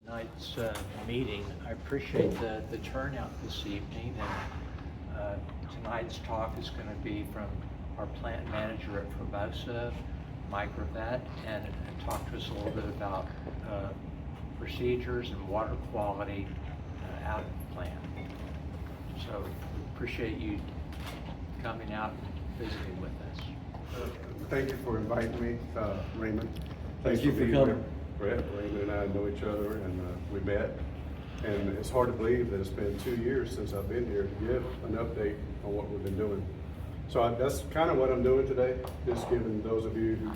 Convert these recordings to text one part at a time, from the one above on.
Tonight's meeting. I appreciate the turnout this evening, and tonight's talk is going to be from our plant manager at Formosa, Mike Rivet, and talk to us a little bit about procedures and water quality out of the plant. So appreciate you coming out and visiting with us. Thank you for inviting me, Raymond. Thank you for being coming. here. Brett, Raymond and I know each other, and we met. And it's hard to believe that it's been 2 years since I've been here to give an update on what we've been doing. So that's kind of what I'm doing today, just giving those of you who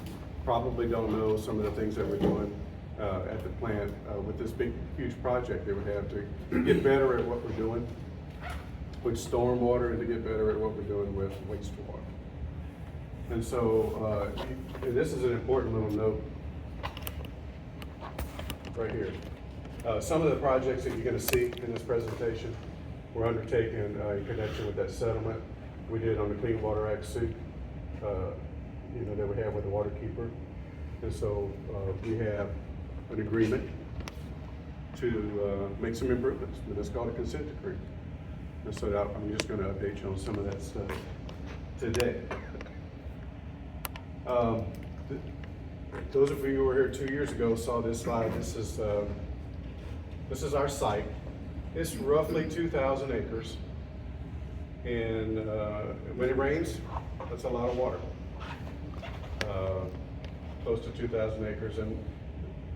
probably don't know some of the things that we're doing at the plant with this big, huge project that we have to get better at what we're doing with stormwater and to get better at what we're doing with wastewater. And so and this is an important little note right here. Some of the projects that you're going to see in this presentation were undertaken in connection with that settlement we did on the Clean Water Act suit, that we have with the waterkeeper. And so we have an agreement to make some improvements, but it's called a consent decree. And so I'm just going to update you on some of that stuff today. Those of you who were here 2 years ago saw this slide. This is our site. It's roughly 2,000 acres. And when it rains, that's a lot of water. Close to 2,000 acres. And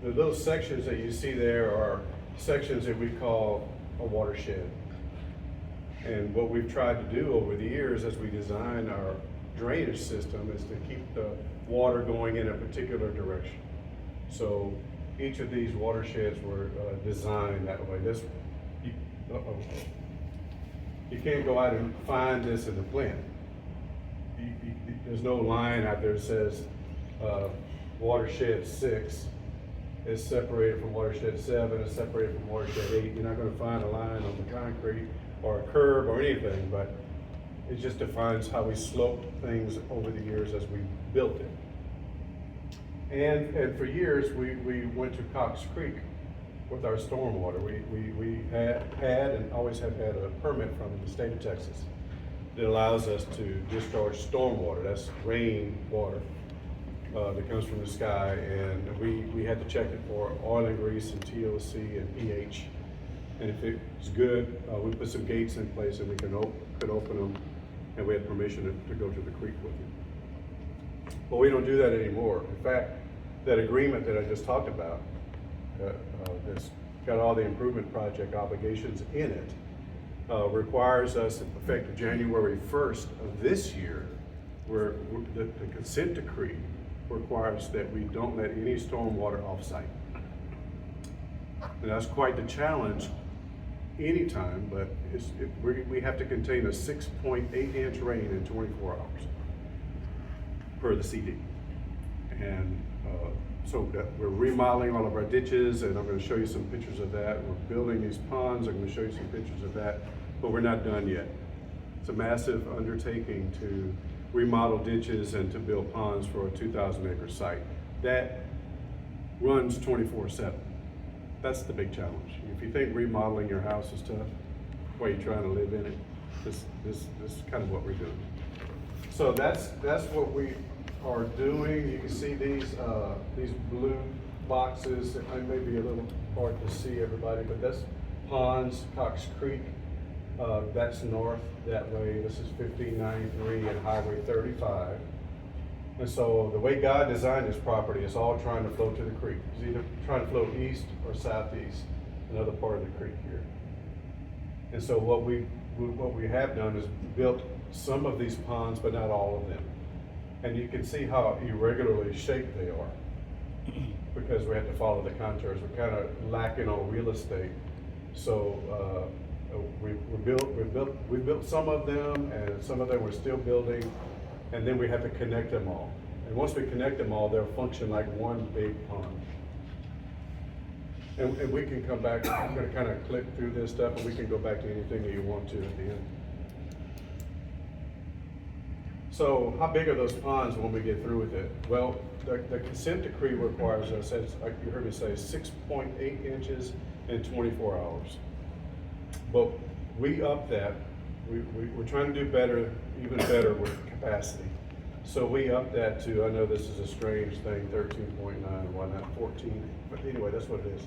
the little sections that you see there are sections that we call a watershed. And what we've tried to do over the years as we design our drainage system is to keep the water going in a particular direction. So each of these watersheds were designed that way. You can't go out and find this in the plant. There's no line out there that says watershed 6 is separated from watershed 7, is separated from watershed 8. You're not going to find a line on the concrete or a curb or anything, but it just defines how we sloped things over the years as we built it. And for years, we went to Cox Creek with our stormwater. We had and always have had a permit from the state of Texas that allows us to discharge stormwater. That's rain water that comes from the sky. And we had to check it for oil and grease and TOC and pH. And if it's good, we put some gates in place and we could open them, and we had permission to go to the creek with it. But we don't do that anymore. In fact, that agreement that I just talked about, that's got all the improvement project obligations in it, requires us, effective January 1st of this year, where the consent decree requires that we don't let any stormwater off-site. And that's quite the challenge anytime, but we have to contain a 6.8-inch rain in 24 hours per the CD. And so we're remodeling all of our ditches, and I'm going to show you some pictures of that. We're building these ponds. I'm going to show you some pictures of that, but we're not done yet. It's a massive undertaking to remodel ditches and to build ponds for a 2,000-acre site. That runs 24/7. That's the big challenge. If you think remodeling your house is tough, while you're trying to live in it, this is kind of what we're doing. So that's what we are doing. You can see these blue boxes. It may be a little hard to see everybody, but that's ponds, Cox Creek. That's north that way. This is 1593 and Highway 35. And so the way God designed this property is all trying to flow to the creek. It's either trying to flow east or southeast, another part of the creek here. And so what we have done is built some of these ponds, but not all of them. And you can see how irregularly shaped they are because we have to follow the contours. We're kind of lacking on real estate. So we built some of them, and some of them we're still building. And then we have to connect them all. And once we connect them all, they'll function like one big pond. And we can come back, I'm gonna kind of click through this stuff, and we can go back to anything that you want to at the end. So how big are those ponds when we get through with it? Well, the consent decree requires us, as like you heard me say, 6.8 inches in 24 hours. But we up that, we're trying to do better, even better with capacity. So we up that to, I know this is a strange thing, 13.9, why not 14? But anyway, that's what it is.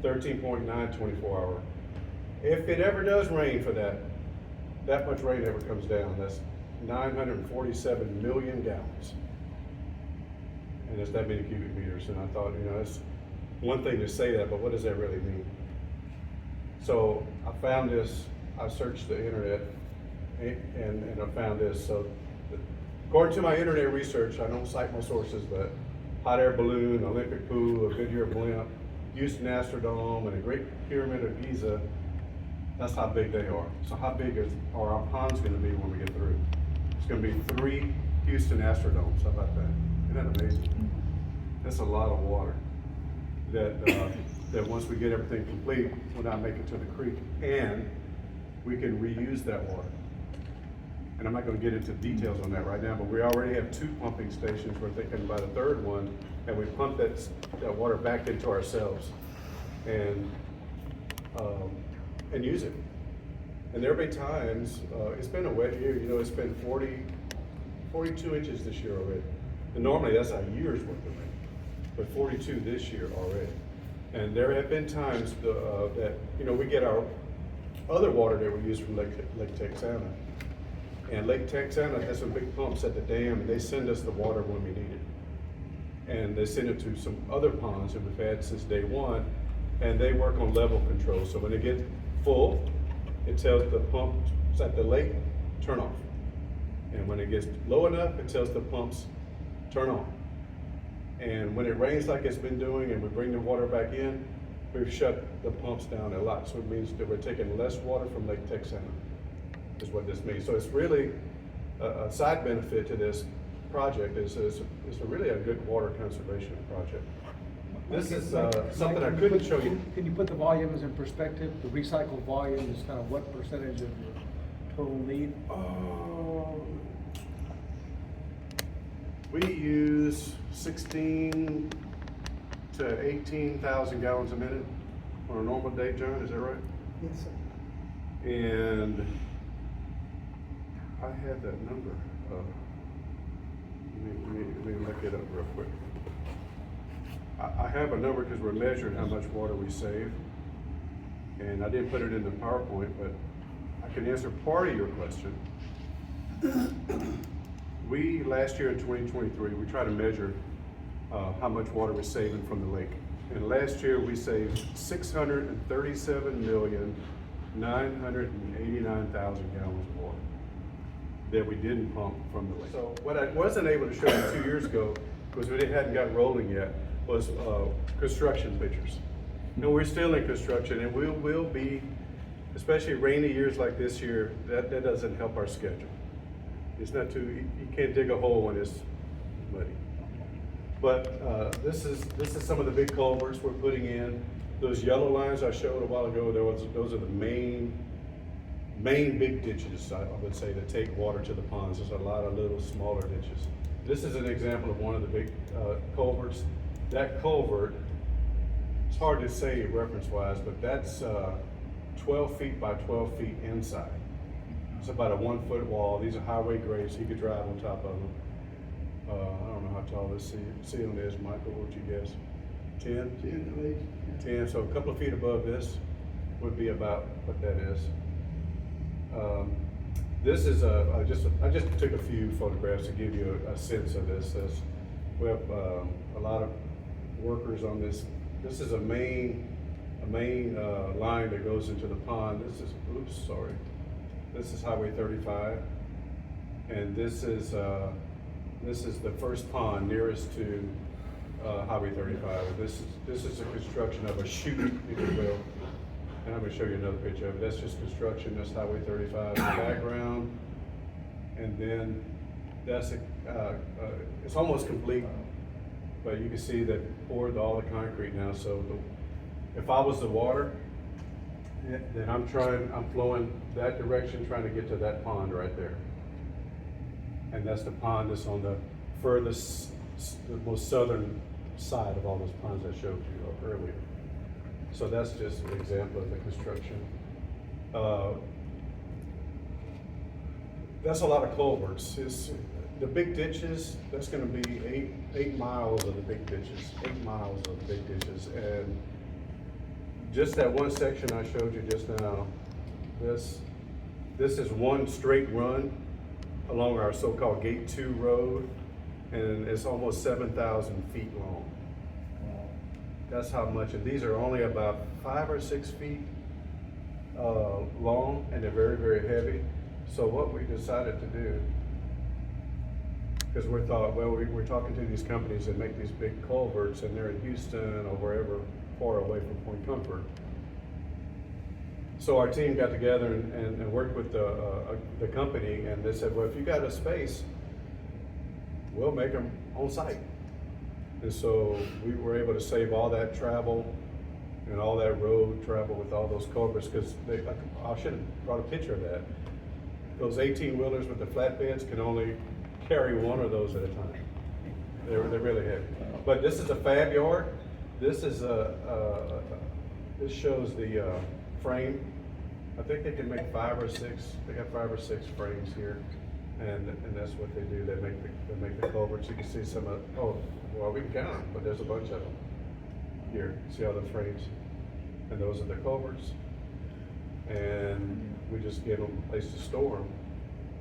13.9 24 hour. If it ever does rain for that much rain ever comes down, that's 947 million gallons. And it's that many cubic meters. And I thought, it's one thing to say that, but what does that really mean? So I found this, I searched the internet and I found this. So according to my internet research, I don't cite my sources, but hot air balloon, Olympic pool, a Goodyear blimp, Houston Astrodome, and a Great Pyramid of Giza, that's how big they are. So how big are our ponds gonna be when we get through? It's gonna be 3 Houston Astrodomes, how about that? Isn't that amazing? That's a lot of water that once we get everything complete, we'll not make it to the creek, and we can reuse that water. And I'm not gonna get into details on that right now, but we already have 2 pumping stations. We're thinking about a 3rd one, and we pump that water back into ourselves and use it. And there'll be times, it's been a wet year, it's been 42 inches this year already. And normally that's a year's worth of rain, but 42 this year already. And there have been times that, we get our other water that we use from Lake Texana. And Lake Texana has some big pumps at the dam, and they send us the water when we need it. And they send it to some other ponds that we've had since day one, and they work on level control. So when they get full, it tells the pumps at the lake, turn off. And when it gets low enough, it tells the pumps, turn on. And when it rains like it's been doing and we bring the water back in, we've shut the pumps down a lot. So it means that we're taking less water from Lake Texana, is what this means. So it's really a side benefit to this project is really a good water conservation project. This is something I couldn't show you. Can you put the volumes in perspective? The recycled volume is kind of what percentage of your total need? We use 16 to 18,000 gallons a minute on a normal day, John, is that right? Yes, sir. And I had that number. Let me look it up real quick. I have a number because we're measuring how much water we save. And I didn't put it in the PowerPoint, but I can answer part of your question. Last year in 2023, we tried to measure how much water we're saving from the lake. And last year we saved 637,989,000 gallons of water that we didn't pump from the lake. So what I wasn't able to show you 2 years ago, because we hadn't got rolling yet, was construction pictures. No, we're still in construction, and we will be, especially rainy years like this year, that doesn't help our schedule. It's not you can't dig a hole when it's muddy. But this is some of the big culverts we're putting in. Those yellow lines I showed a while ago, those are the main big ditches, I would say, that take water to the ponds. There's a lot of little smaller ditches. This is an example of one of the big culverts. That culvert, it's hard to say reference-wise, but that's 12 feet by 12 feet inside. It's about a 1 foot wall. These are highway grades, so you could drive on top of them. I don't know how tall this ceiling is, Michael, what would you guess? 10? 10 at least. 10, so a couple of feet above this would be about what that is. This is I just took a few photographs to give you a sense of this. We have a lot of workers on this. This is a main line that goes into the pond. This is Highway 35, and this is the first pond nearest to Highway 35. This is the construction of a chute, if you will. And I'm going to show you another picture of it. That's just construction. That's Highway 35 in the background, and then that's it's almost complete, but you can see that poured all the concrete now. So if I was the water, then I'm flowing that direction, trying to get to that pond right there. And that's the pond that's on the furthest, the most southern side of all those ponds I showed you earlier. So that's just an example of the construction. That's a lot of culverts. The big ditches, that's gonna be eight miles of the big ditches, 8 miles of the big ditches. And just that one section I showed you just now, this is one straight run along our so-called Gate 2 road, and it's almost 7,000 feet long. That's how much, and these are only about 5 or 6 feet long, and they're very, very heavy. So what we decided to do, because we're talking to these companies that make these big culverts, and they're in Houston or wherever far away from Point Comfort. So our team got together and worked with the company, and they said, well, if you got a space, we'll make them on site. And so we were able to save all that travel and all that road travel with all those culverts, because I should have brought a picture of that. Those 18-wheelers with the flatbeds can only carry one of those at a time. They're really heavy. But this is a fab yard. This is this shows the frame. I think they can make 5 or 6. They got 5 or 6 frames here, and that's what they do. They make the culverts. You can see some of. Oh, well, we can count them, but there's a bunch of them here. See all the frames, and those are the culverts. And we just give them a place to store them,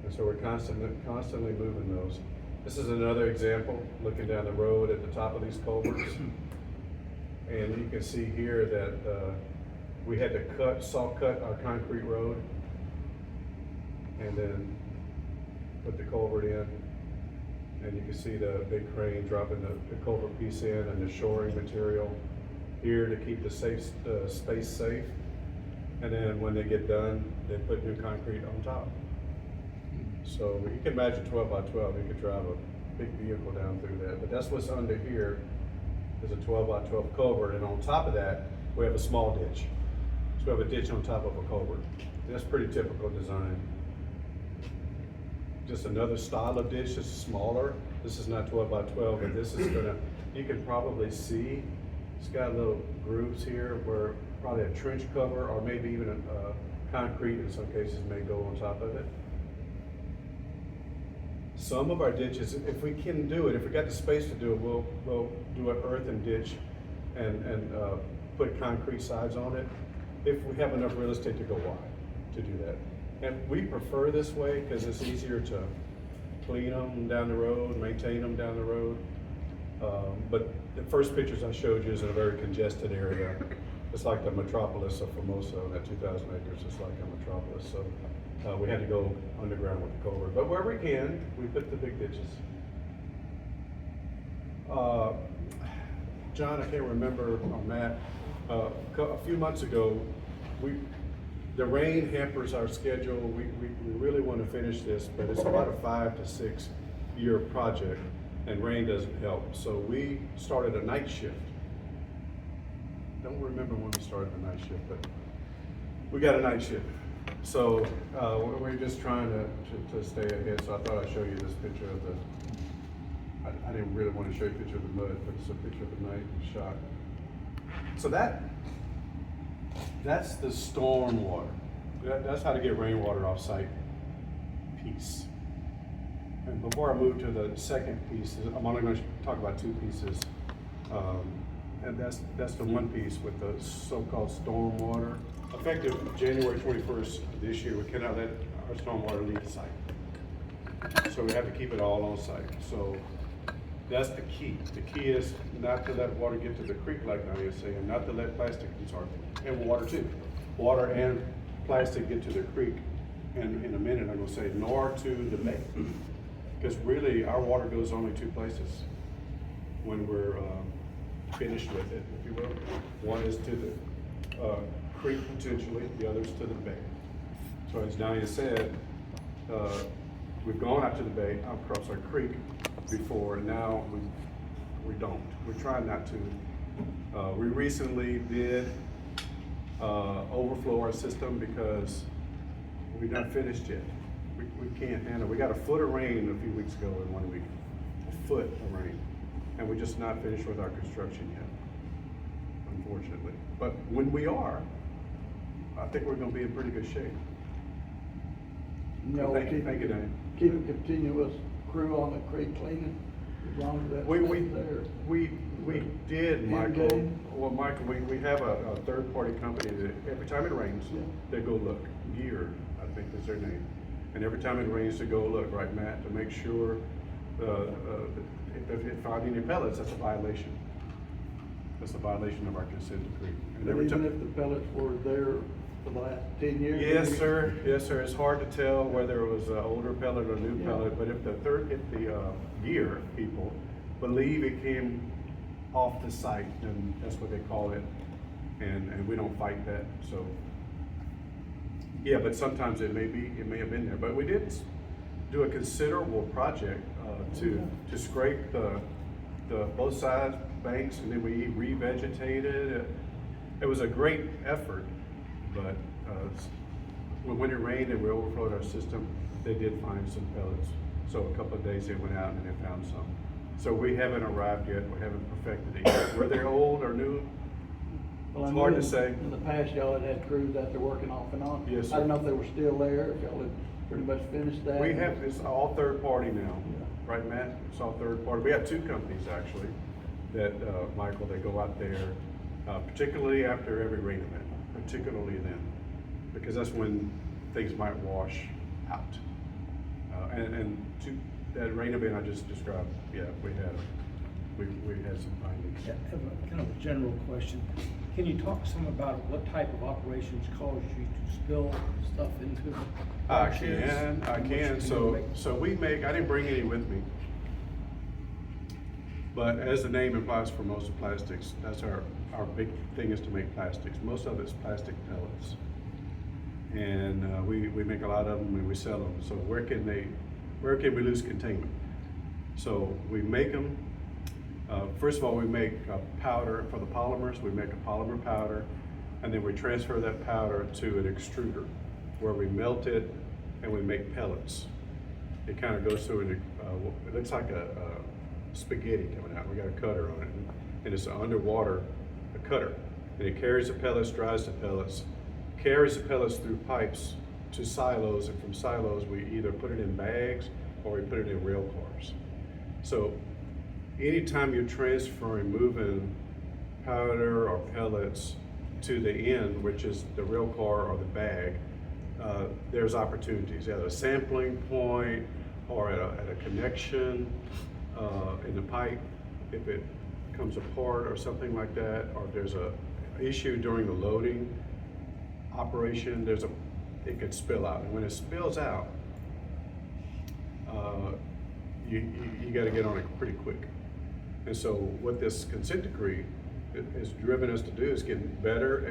and so we're constantly moving those. This is another example, looking down the road at the top of these culverts, and you can see here that we had to saw cut our concrete road, and then put the culvert in, and you can see the big crane dropping the culvert piece in, and the shoring material here to keep the space safe. And then when they get done, they put new concrete on top. So you can imagine 12 by 12, you could drive a big vehicle down through that. But that's what's under here, is a 12 by 12 culvert. And on top of that, we have a small ditch. So we have a ditch on top of a culvert. That's pretty typical design. Just another style of ditch, just smaller. This is not 12 by 12, but this is you can probably see, it's got little grooves here where probably a trench cover, or maybe even a concrete in some cases may go on top of it. Some of our ditches, if we can do it, if we got the space to do it, we'll do an earthen ditch and put concrete sides on it, if we have enough real estate to go wide to do that. And we prefer this way because it's easier to clean them down the road, maintain them down the road. But the first pictures I showed you is in a very congested area. It's like the metropolis of Formosa, that 2,000 acres, it's like a metropolis. So we had to go underground with the culvert. But where we can, we put the big ditches. John, I can't remember, or Matt, a few months ago, the rain hampers our schedule. We really want to finish this, but it's about a 5 to 6 year project, and rain doesn't help. So we started a night shift. Don't remember when we started the night shift, but we got a night shift. So we're just trying to stay ahead. So I thought I'd show you this picture of the, I didn't really want to show you a picture of the mud, but it's a picture of the night shot. So that's the storm water. That's how to get rainwater off site piece. And before I move to the second piece, I'm only going to talk about 2 pieces. And that's the one piece with the so-called storm water. Effective January 21st this year, we cannot let our storm water leave the site. So we have to keep it all on site. So that's the key. The key is not to let water get to the creek like Nadia is saying, not to let plastic, and water too. Water and plastic get to the creek. And in a minute, I'm gonna say, nor to the bay. Because really, our water goes only 2 places when we're finished with it, if you will. One is to the creek potentially, the other's to the bay. So as Nadia said, we've gone out to the bay, across our creek before, and now we don't. We're trying not to. We recently did overflow our system because we're not finished yet. we can't handle, we got a foot of rain a few weeks ago in 1 week, a foot of rain. And we're just not finished with our construction yet, unfortunately. But when we are, I think we're gonna be in pretty good shape. No, Thank you, Dan. Keep a continuous crew on the creek cleaning, as long as that's there. We did, Michael. Engage. Well, Michael, we have a third-party company that every time it rains, Yeah. they go look. Gear, I think is their name. And every time it rains, they go look, right, Matt, to make sure, if found any pellets, that's a violation. That's a violation of our consent decree. And But every even time. if the pellets were there for the last 10 years? Yes, sir. Yes, sir. It's hard to tell whether it was an older pellet or new Yeah. pellet, but if the gear people believe it came off the site, then that's what they call it, and we don't fight that. So, yeah, but sometimes it may have been there. But we did do a considerable project to scrape the both sides banks, and then we revegetated. It was a great effort. But when it rained and we overflowed our system, they did find some pellets. So a couple of days they went out and they found some. So we haven't arrived yet, we haven't perfected it yet. Were they old or new? Well, I It's know hard to say. In the past, y'all had crews out there working off and on. Yes, I don't sir. know if they were still there, if y'all had pretty much finished that. We have, it's all third party now, Yeah. right, Matt? It's all third party. We have two companies actually that, Michael, they go out there, particularly after every rain event, particularly then, because that's when things might wash out. And to that rain event I just described, yeah, we had some findings. Yeah, I have a kind of a general question. Can you talk some about what type of operations caused you to spill stuff into the I marshes? can. How much So, you make? so we make, I didn't bring any with me. But as the name implies, Formosa Plastics, that's our big thing is to make plastics. Most of it's plastic pellets. And we make a lot of them and we sell them. So where can we lose containment? So we make them, first of all, we make a powder for the polymers. We make a polymer powder, and then we transfer that powder to an extruder where we melt it and we make pellets. It kind of goes through it looks like a spaghetti coming out. We got a cutter on it, and it's an underwater cutter. And it carries the pellets, dries the pellets, carries the pellets through pipes to silos, and from silos we either put it in bags or we put it in rail cars. So anytime you're transferring, moving powder or pellets to the end, which is the rail car or the bag, there's opportunities, either a sampling point or at a connection in the pipe, if it comes apart or something like that, or if there's a issue during the loading operation, it could spill out. And when it spills out, you got to get on it pretty quick. And so what this consent decree has driven us to do is getting better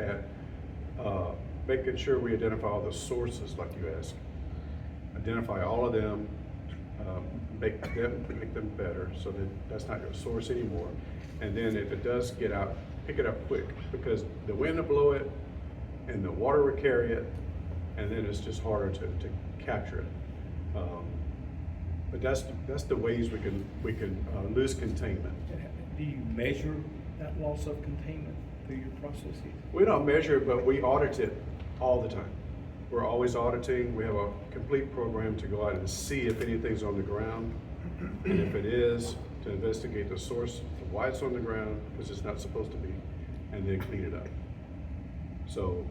at making sure we identify all the sources, like you asked. Identify all of them, make them better, so that that's not your source anymore. And then if it does get out, pick it up quick, because the wind will blow it and the water will carry it, and then it's just harder to capture it. But that's the ways we can lose containment. Do you measure that loss of containment through your processes? We don't measure it, but we audit it all the time. We're always auditing. We have a complete program to go out and see if anything's on the ground, and if it is, to investigate the source of why it's on the ground, because it's not supposed to be, and then clean it up. So,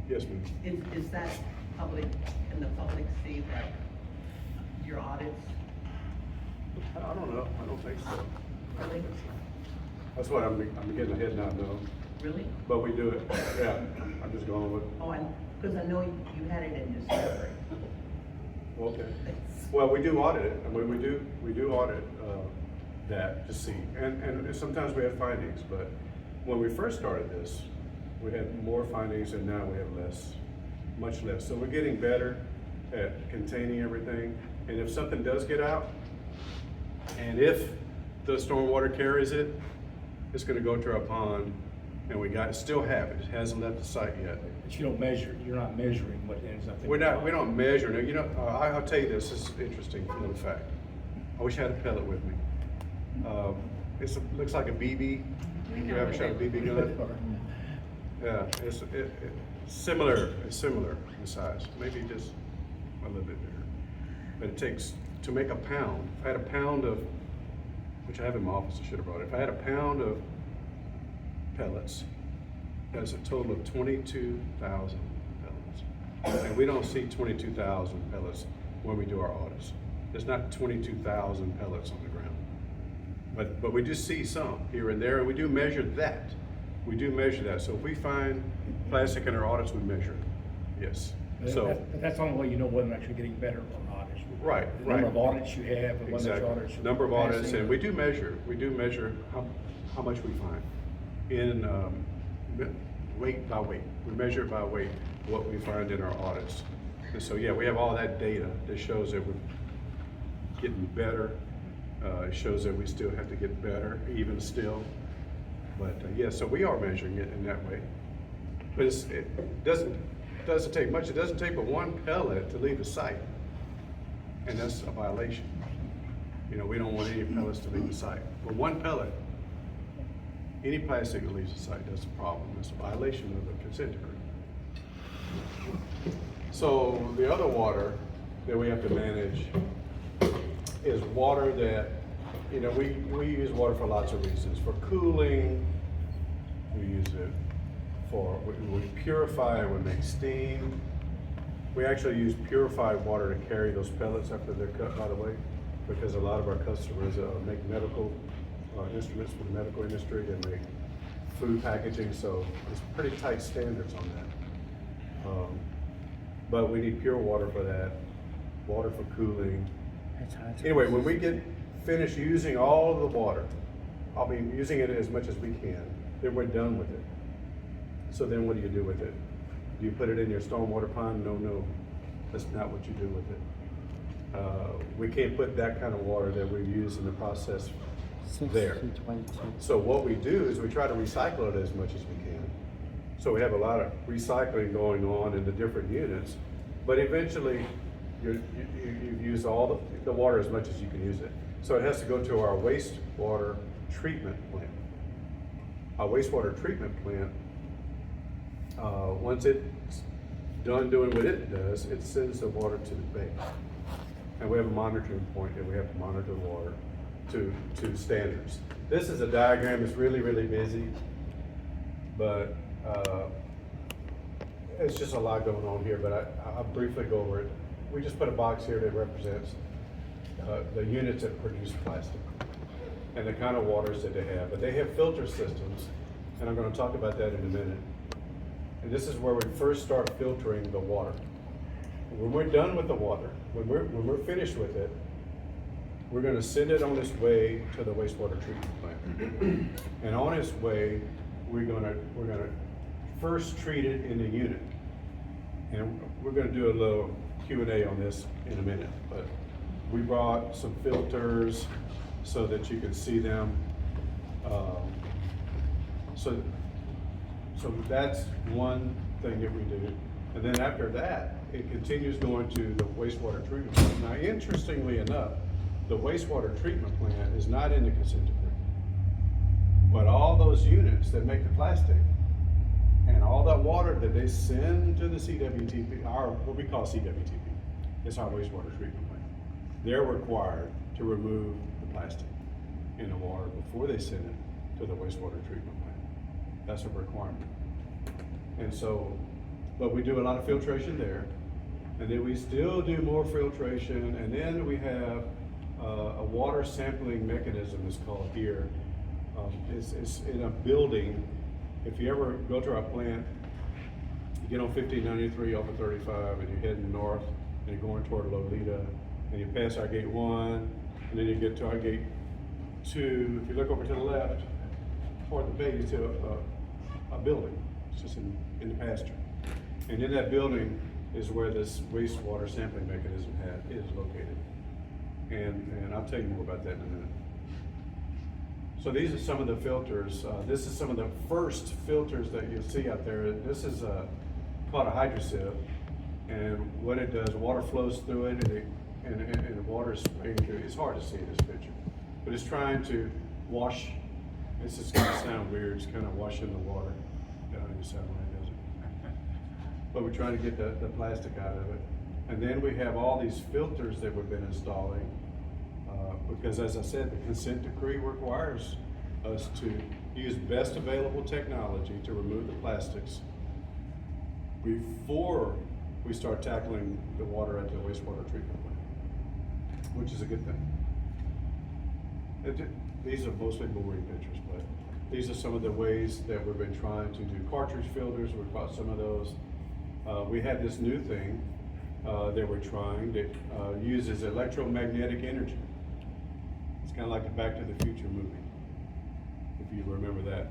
yes, ma'am. Is that public, can the public see that your audits? I don't know. I don't think so. Really? That's what I'm getting ahead now, though. Really? But we do it. Yeah, I'm just going with. Oh, because I know you had it in December. Okay. Well, we do audit it. I mean, we do audit that to see, and sometimes we have findings. But when we first started this, we had more findings, and now we have less, much less. So we're getting better at containing everything. And if something does get out, and if the stormwater carries it's going to go to our pond, and still have it. It hasn't left the site yet. It But you don't measure, you're not measuring what ends up in. We the don't product. measure, now, you know, I'll tell you this is interesting little fact. I wish I had a pellet with me. Looks like a BB. You ever shot a BB gun? Yeah, it's similar in size, maybe just a little bit bigger. But it takes, to make a pound, if I had a pound of, which I have in my office, I should have brought it. If I had a pound of pellets, that's a total of 22,000 pellets. And we don't see 22,000 pellets when we do our audits. There's not 22,000 pellets on the ground. But we do see some here and there, and we do measure that. We do measure that. So if we find plastic in our audits, we measure it. Yes. So But that's the only way you know whether they're actually getting better or not. Is right, the number right. of audits you have and whether those audits. Exactly. Number of audits, passing. and we do measure how much we find in weight by weight. We measure it by weight, what we find in our audits. And so, yeah, we have all that data that shows that we're getting better. It shows that we still have to get better, even still. But yeah, so we are measuring it in that way. But it doesn't take much. It doesn't take but one pellet to leave the site, and that's a violation. You know, we don't want any pellets to leave the site. But one pellet, any plastic that leaves the site, that's a problem. It's a violation of the consent decree. So the other water that we have to manage is water that, you know, we use water for lots of reasons. For cooling, we use it for, we purify it, we make steam. We actually use purified water to carry those pellets after they're cut, by the way, because a lot of our customers make medical instruments for the medical industry. They make food packaging, so it's pretty tight standards on that. But we need pure water for that, water for cooling. Anyway, when we get finished using all of the water, I'll be using it as much as we can, then we're done with it. So then what do you do with it? Do you put it in your stormwater pond? No, that's not what you do with it. We can't put that kind of water that we use in the process there. So what we do is we try to recycle it as much as we can. So we have a lot of recycling going on in the different units, but eventually you've used all the water as much as you can use it. So it has to go to our wastewater treatment plant. Our wastewater treatment plant, once it's done doing what it does, it sends the water to the bay. And we have a monitoring point that we have to monitor the water to standards. This is a diagram that's really, really busy, but it's just a lot going on here, but I'll briefly go over it. We just put a box here that represents the units that produce plastic and the kind of waters that they have. But they have filter systems, and I'm going to talk about that in a minute. And this is where we first start filtering the water. When we're done with the water, when we're finished with it, we're going to send it on its way to the wastewater treatment plant. And on its way, we're going to first treat it in the unit. And we're going to do a little Q&A on this in a minute, but we brought some filters so that you can see them. So that's one thing that we do. And then after that, it continues going to the wastewater treatment plant. Now, interestingly enough, the wastewater treatment plant is not in the consent decree. But all those units that make the plastic and all that water that they send to the CWTP, what we call CWTP, it's our wastewater treatment plant. They're required to remove the plastic in the water before they send it to the wastewater treatment plant. That's a requirement. And so, but we do a lot of filtration there, and then we still do more filtration, and then we have a water sampling mechanism is called here. It's in a building. If you ever go to our plant, you get on 1593 off of 35 and you're heading north and you're going toward Lolita, and you pass our gate 1, and then you get to our gate 2. If you look over to the left toward the bay, you see a building. It's just in the pasture. And in that building is where this wastewater sampling mechanism is located. And I'll tell you more about that in a minute. So these are some of the filters. This is some of the first filters that you'll see out there. This is called a hydrosieve. And what it does, water flows through it and the water is spraying through it. It's hard to see in this picture. But it's trying to wash, this is gonna sound weird, it's kind of washing the water. That don't even sound right, does it? But we're trying to get the plastic out of it. And then we have all these filters that we've been installing. Because as I said, the consent decree requires us to use best available technology to remove the plastics before we start tackling the water at the wastewater treatment plant, which is a good thing. These are mostly boring pictures, but these are some of the ways that we've been trying to do cartridge filters. We've bought some of those. We have this new thing that we're trying that uses electromagnetic energy. It's kind of like the Back to the Future movie, if you remember that.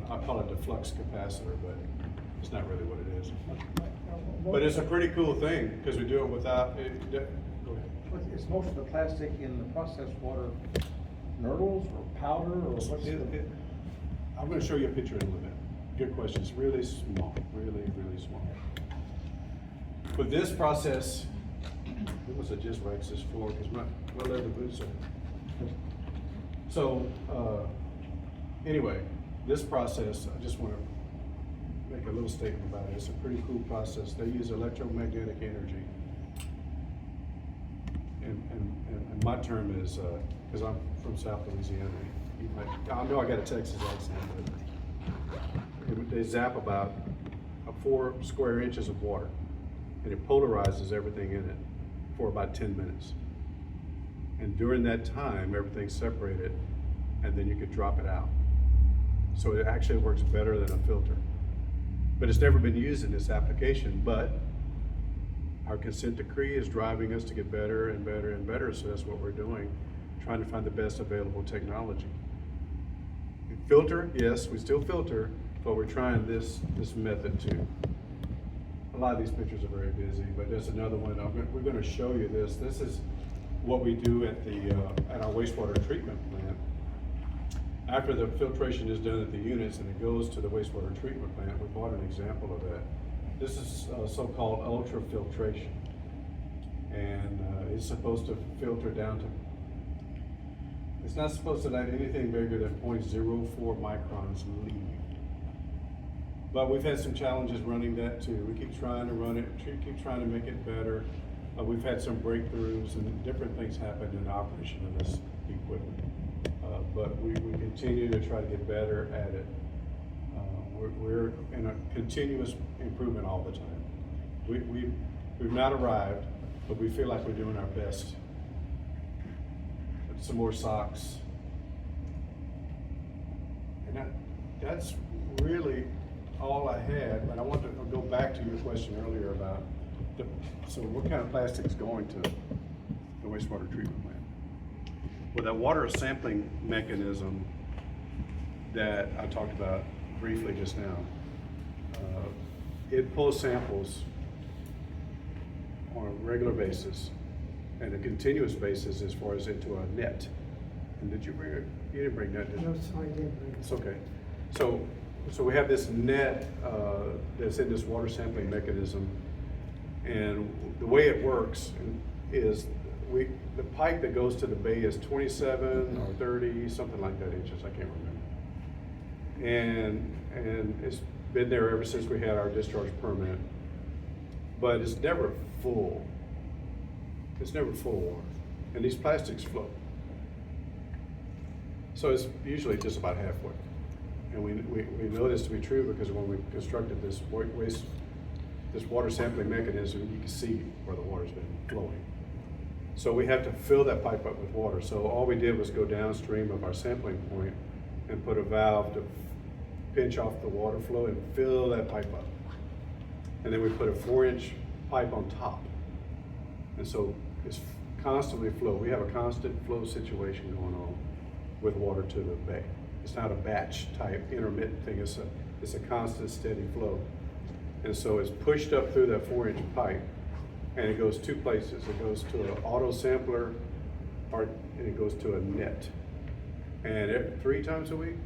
I call it the flux capacitor, but it's not really what it is. But it's a pretty cool thing because we do it without. Go ahead. Is most of the plastic in the processed water nurdles or powder or what's I'm going to show you a picture in a little bit. Good question. It's really small, really small. But this process, I must have just waxed this floor because my leather boots are. So anyway, this process, I just want to make a little statement about it. It's a pretty cool process. They use electromagnetic energy. And my term is, because I'm from South Louisiana, I know I got a Texas accent, but they zap about 4 square inches of water, and it polarizes everything in it for about 10 minutes. And during that time, everything's separated, and then you could drop it out. So it actually works better than a filter. But it's never been used in this application, but our consent decree is driving us to get better and better and better, so that's what we're doing, trying to find the best available technology. Filter, yes, we still filter, but we're trying this method too. A lot of these pictures are very busy, but there's another one. We're going to show you this. This is what we do at our wastewater treatment plant. After the filtration is done at the units and it goes to the wastewater treatment plant, we bought an example of that. This is so-called ultrafiltration, and it's supposed to filter down to, it's not supposed to let anything bigger than 0.04 microns leave. But we've had some challenges running that too. We keep trying to run it, keep trying to make it better. We've had some breakthroughs and different things happen in the operation of this equipment. But we continue to try to get better at it. We're in a continuous improvement all the time. We've not arrived, but we feel like we're doing our best. Some more socks. And that's really all I had, but I want to go back to your question earlier about so what kind of plastic is going to the wastewater treatment plant? Well, that water sampling mechanism that I talked about briefly just now, it pulls samples on a regular basis and a continuous basis as far as into a net. And did you bring it? You didn't bring that, did you? No, sorry, I didn't bring it. It's okay. So we have this net that's in this water sampling mechanism, and the way it works is the pipe that goes to the bay is 27 or 30, something like that inches, I can't remember. And it's been there ever since we had our discharge permit, but it's never full. It's never full, and these plastics float. So it's usually just about halfway. And we know this to be true because when we constructed this water sampling mechanism, you can see where the water's been flowing. So we have to fill that pipe up with water. So all we did was go downstream of our sampling point and put a valve to pinch off the water flow and fill that pipe up. And then we put a 4-inch pipe on top. And so it's constantly flow. We have a constant flow situation going on with water to the bay. It's not a batch type intermittent thing. It's a constant steady flow. And so it's pushed up through that 4-inch pipe, and it goes 2 places. It goes to an auto sampler, and it goes to a net. And 3 times a week,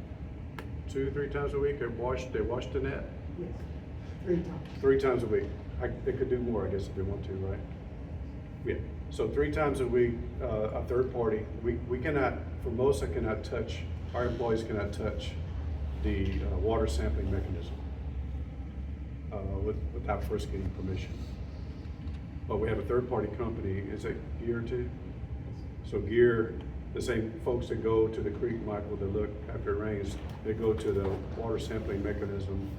2-3 times a week, they wash the net. Yes. 3 times. 3 times a week. They could do more, I guess, if they want to, right? Yeah, so 3 times a week, a third party, we cannot, Formosa cannot touch, our employees cannot touch the water sampling mechanism without first getting permission. But we have a third party company, is it Gear too? So Gear, the same folks that go to the creek, Michael, to look after it rains, they go to the water sampling mechanism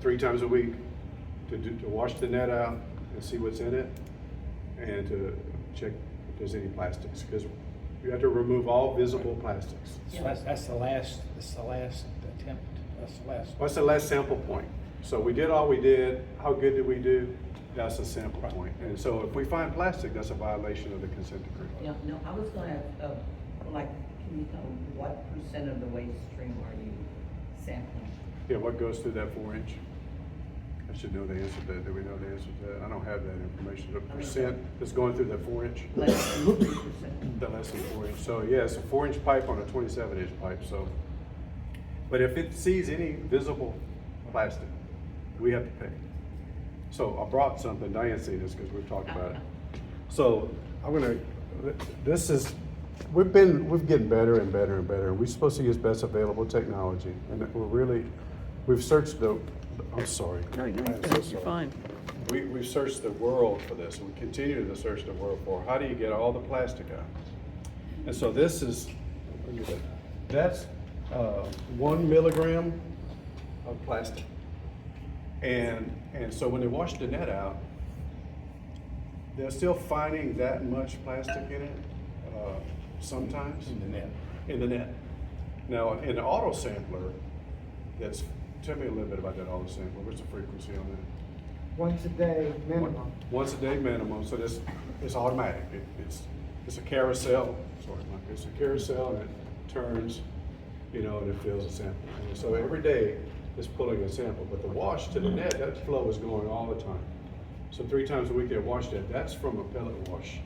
3 times a week to wash the net out and see what's in it, and to check if there's any plastics, because you have to remove all visible plastics. So that's the last attempt, that's the last. What's the last sample point? So we did all we did. How good did we do? That's a sample point. And so if we find plastic, that's a violation of the consent decree. No, I was gonna, like, can you tell what percent of the waste stream are you sampling? Yeah, what goes through that 4-inch? I should know the answer to that. Do we know the answer to that? I don't have that information. The percent that's going through that 4-inch? Less than 3%. The less than 4-inch. So yeah, it's a 4-inch pipe on a 27-inch pipe, so. But if it sees any visible plastic, we have to pay. So I brought something, Diane see this because we've talked about it. So we've getting better and better and better. We're supposed to use best available technology, and we've searched I'm sorry. No, I am so you're sorry. fine. We've searched the world for this, and we continue to search the world for how do you get all the plastic out? And so this is, look at that. That's 1 milligram of plastic. And so when they wash the net out, they're still finding that much plastic in it, sometimes. In the net. In the net. Now, in the auto sampler, tell me a little bit about that auto sampler. What's the frequency on that? Once a day minimum. Once a day minimum, so it's automatic. It's a carousel, sorry, Mike, it's a carousel and it turns, and it fills a sample. And so every day it's pulling a sample, but the wash to the net, that flow is going all the time. So 3 times a week they wash that. That's from a pellet wash,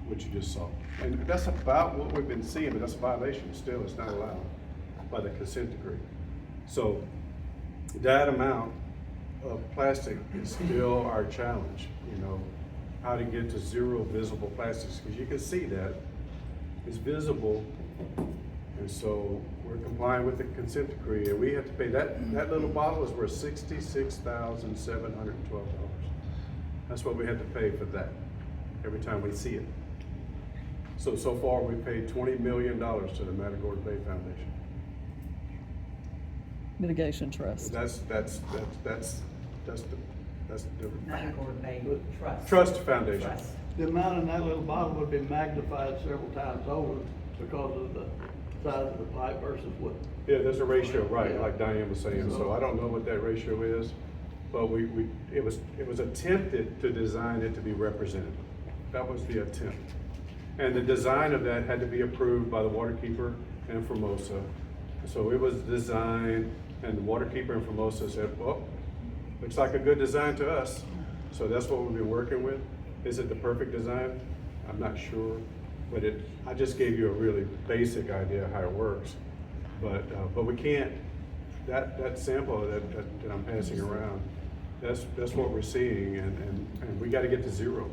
which you just saw. And that's about what we've been seeing, but that's a violation still. It's not allowed by the consent decree. So that amount of plastic is still our challenge, how to get to 0 visible plastics, because you can see that it's visible. And so we're complying with the consent decree, and we have to pay that little bottle is worth $66,712. That's what we have to pay for that every time we see it. So far we've paid $20 million to the Matagorda Bay Foundation. Mitigation trust. That's the Matagorda Bay Trust. Trust Foundation. Trust. The amount in that little bottle would be magnified several times over because of the size of the pipe versus what. Yeah, there's a ratio, right, Yeah. like Diane was saying, so I don't know what that ratio is, but it was attempted to design it to be representative. That was the attempt. And the design of that had to be approved by the waterkeeper and Formosa. So it was designed, and the waterkeeper and Formosa said, well, looks like a good design to us. So that's what we've been working with. Is it the perfect design? I'm not sure, but I just gave you a really basic idea of how it works. But we can't, that sample that I'm passing around, that's what we're seeing, and we gotta get to 0.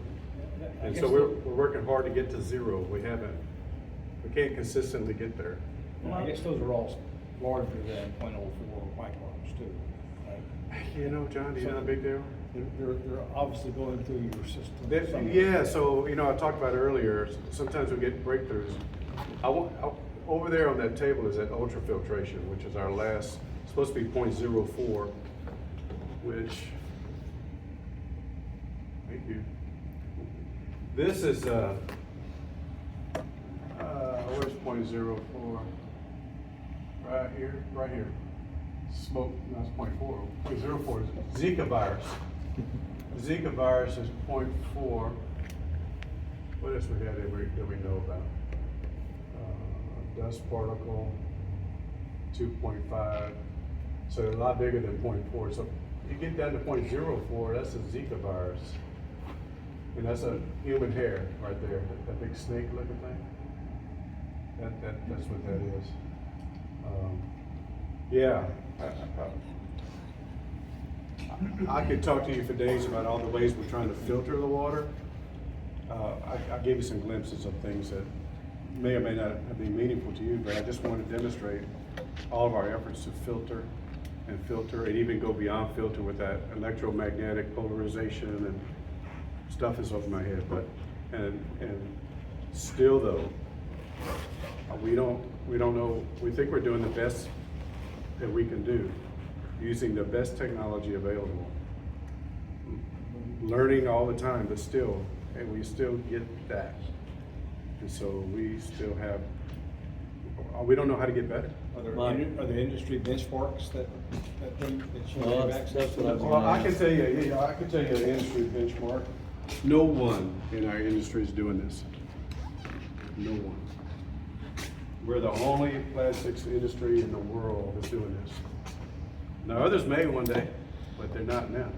And so we're working hard to get to 0. We can't consistently get there. I guess those are all larger than .04 microns too, right? John, do you know how big they are? They're obviously going through your system. somewhere. Yeah, so, I talked about earlier, sometimes we get breakthroughs. Over there on that table is that ultrafiltration, which is our last, supposed to be .04, which, thank you. This is, where's .04? Right here. Smoke, no, it's .4. .04 is Zika virus. Zika virus is .4. What else we got that we know about? Dust particle, 2.5. So a lot bigger than .4. So you get down to .04, that's a Zika virus. And that's a human hair right there, that big snake looking thing. That's what that is. Yeah. I could talk to you for days about all the ways we're trying to filter the water. I gave you some glimpses of things that may or may not be meaningful to you, but I just want to demonstrate all of our efforts to filter and even go beyond filter with that electromagnetic polarization and stuff is over my head, but, and still though, we don't know, we think we're doing the best that we can do, using the best technology available. Learning all the time, but still, and we still get that. And so we still have, we don't know how to get better. Are there, Mike. are there industry benchmarks that you Well, have that's access to? what I was Well, I can tell you, yeah, I can tell you an industry benchmark. No one in our industry is doing this. No one. We're the only plastics industry in the world that's doing this. Now, others may one day, but they're not now.